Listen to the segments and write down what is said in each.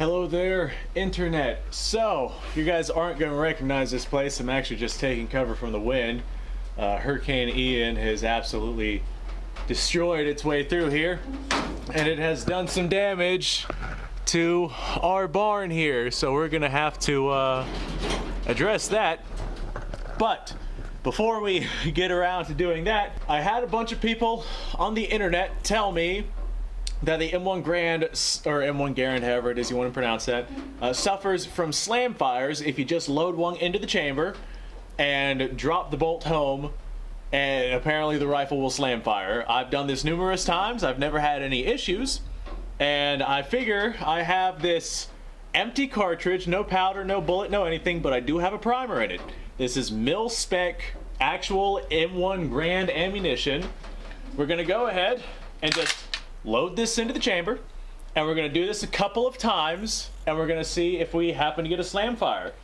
Hello there, Internet. So, you guys aren't going to recognize this place. I'm actually just taking cover from the wind. Hurricane Ian has absolutely destroyed its way through here, and it has done some damage to our barn here. So we're going to have to address that. But before we get around to doing that, I had a bunch of people on the internet tell me that the M1 Garand, or M1 Garand, however it is you want to pronounce that, suffers from slam fires if you just load one into the chamber and drop the bolt home, and apparently the rifle will slam fire. I've done this numerous times. I've never had any issues, and I figure I have this empty cartridge, no powder, no bullet, no anything, but I do have a primer in it. This is mil-spec, actual M1 Garand ammunition. We're going to go ahead and just load this into the chamber, and we're going to do this a couple of times, and we're going to see if we happen to get a slam fire.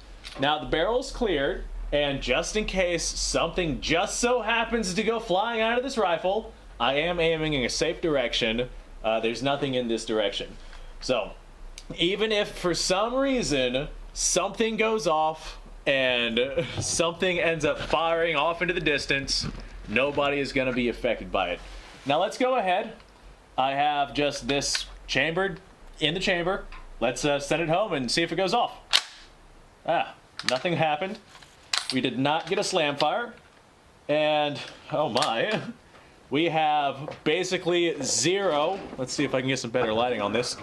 Now the barrel's cleared, and just in case something just so happens to go flying out of this rifle, I am aiming in a safe direction. There's nothing in this direction. So even if for some reason something goes off and something ends up firing off into the distance, nobody is going to be affected by it. Now let's go ahead. I have just this chambered in the chamber. Let's send it home and see if it goes off. Nothing happened. We did not get a slam fire. And, oh my, we have basically zero. Let's see if I can get some better lighting on this.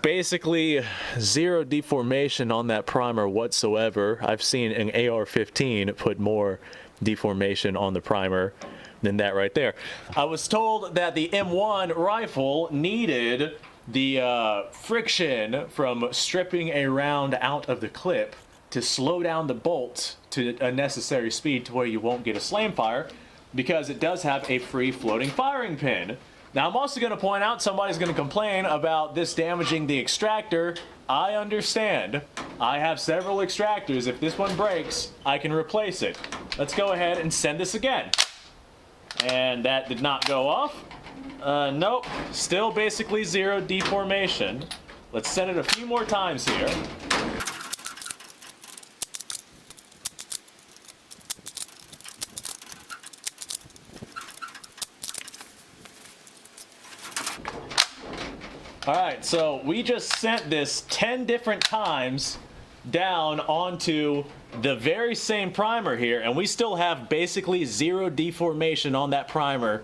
Basically zero deformation on that primer whatsoever. I've seen an AR-15 put more deformation on the primer than that right there. I was told that the M1 rifle needed the friction from stripping a round out of the clip to slow down the bolt to a necessary speed to where you won't get a slam fire, because it does have a free floating firing pin. Now I'm also going to point out, somebody's going to complain about this damaging the extractor. I understand. I have several extractors. If this one breaks, I can replace it. Let's go ahead and send this again. And that did not go off. Nope, still basically zero deformation. Let's send it a few more times here. Alright, so we just sent this 10 different times down onto the very same primer here, and we still have basically zero deformation on that primer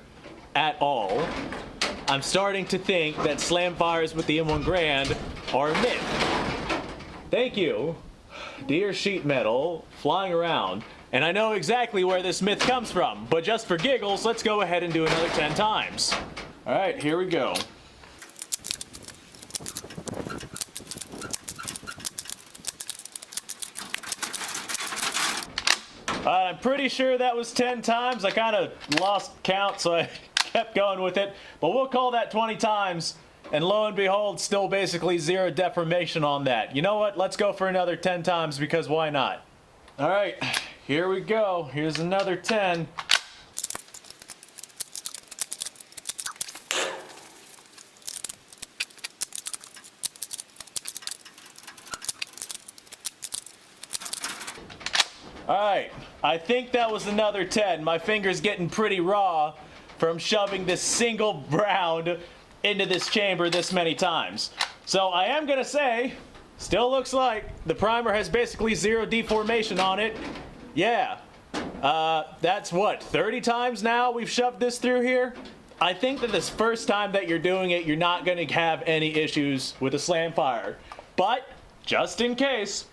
at all. I'm starting to think that slam fires with the M1 Garand are a myth. Thank you, dear sheet metal flying around. And I know exactly where this myth comes from, but just for giggles, let's go ahead and do another 10 times. Alright, here we go. I'm pretty sure that was 10 times. I kind of lost count, so I kept going with it. But we'll call that 20 times. And lo and behold, still basically zero deformation on that. You know what? Let's go for another 10 times, because why not? All right, here we go. Here's another 10. Alright, I think that was another 10. My finger's getting pretty raw from shoving this single round into this chamber this many times. So I am gonna say, still looks like the primer has basically zero deformation on it. Yeah, that's what, 30 times now we've shoved this through here? I think that this first time that you're doing it, you're not gonna have any issues with a slam fire. But, just in case,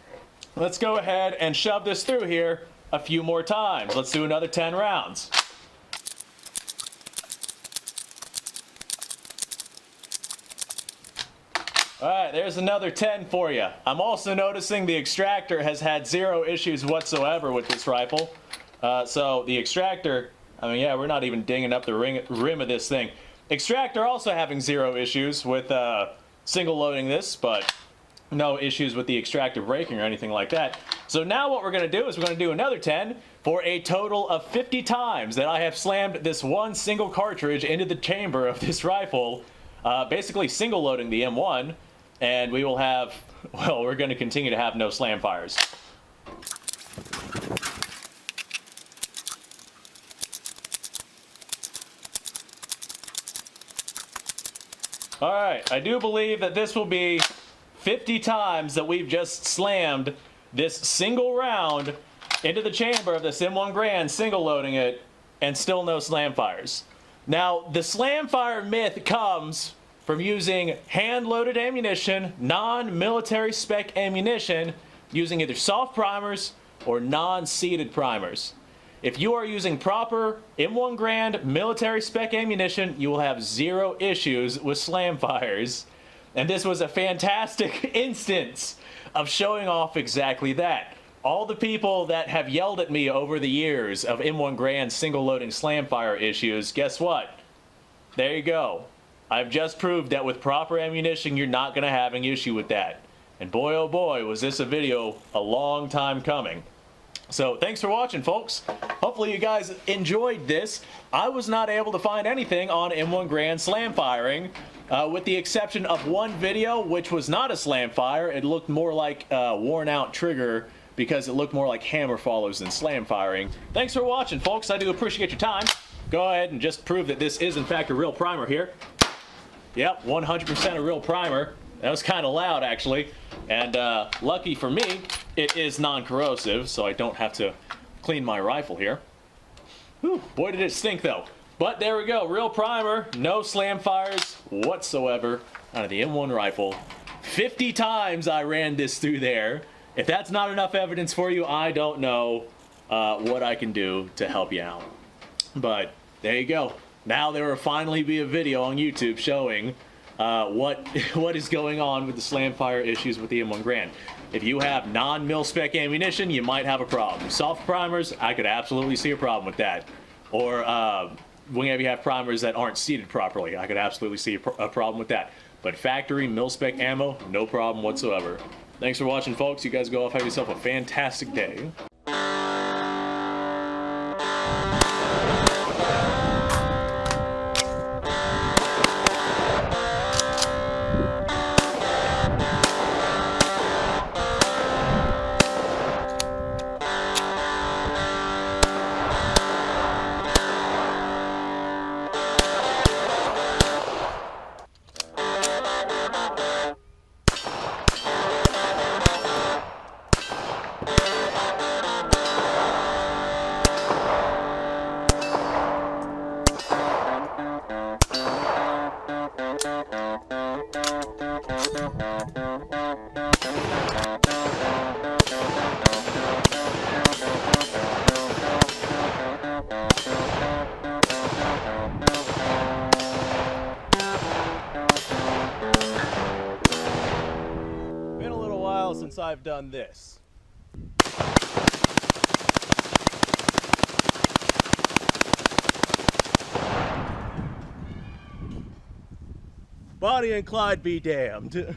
let's go ahead and shove this through here a few more times. Let's do another 10 rounds. Alright, there's another 10 for you. I'm also noticing the extractor has had zero issues whatsoever with this rifle. So the extractor, I mean, yeah, we're not even dinging up the rim of this thing. Extractor also having zero issues with single loading this, but no issues with the extractor breaking or anything like that. So now what we're going to do is we're going to do another 10 for a total of 50 times that I have slammed this one single cartridge into the chamber of this rifle, basically single loading the M1. and we will have, well, we're going to continue to have no slam fires. All right, I do believe that this will be 50 times that we've just slammed this single round into the chamber of this M1 Garand, single loading it, and still no slam fires. Now, the slam fire myth comes from using hand-loaded ammunition, non-military spec ammunition, using either soft primers or non-seeded primers. If you are using proper M1 Garand military spec ammunition, you will have zero issues with slam fires. And this was a fantastic instance of showing off exactly that. All the people that have yelled at me over the years of M1 Garand single loading slam fire issues, guess what? There you go. I've just proved that with proper ammunition, you're not going to have an issue with that. And boy, oh boy, was this a video a long time coming. So thanks for watching, folks. Hopefully you guys enjoyed this. I was not able to find anything on M1 Garand slam firing, with the exception of one video, which was not a slam fire. It looked more like a worn out trigger because it looked more like hammer follows than slam firing. Thanks for watching, folks. I do appreciate your time. Go ahead and just prove that this is in fact a real primer here. Yep, 100% a real primer. That was kind of loud, actually. And lucky for me, it is non-corrosive, so I don't have to clean my rifle here. Whew, boy, did it stink, though. But there we go. Real primer. No slam fires whatsoever out of the M1 rifle. 50 times I ran this through there. If that's not enough evidence for you, I don't know what I can do to help you out. But there you go. Now there will finally be a video on YouTube showing what is going on with the slam fire issues with the M1 Garand. If you have non-mil spec ammunition, you might have a problem. Soft primers, I could absolutely see a problem with that. Or whenever you have primers that aren't seated properly, I could absolutely see a problem with that. But factory mil spec ammo, no problem whatsoever. Thanks for watching, folks. You guys go off, have yourself a fantastic day. Been a little while since I've done this. Bonnie and Clyde be damned.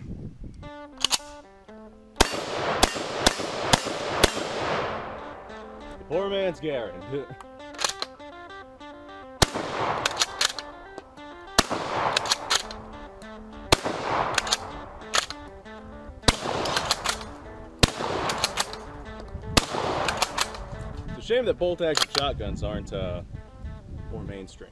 Poor man's Garand. It's a shame that bolt-action shotguns aren't more mainstream.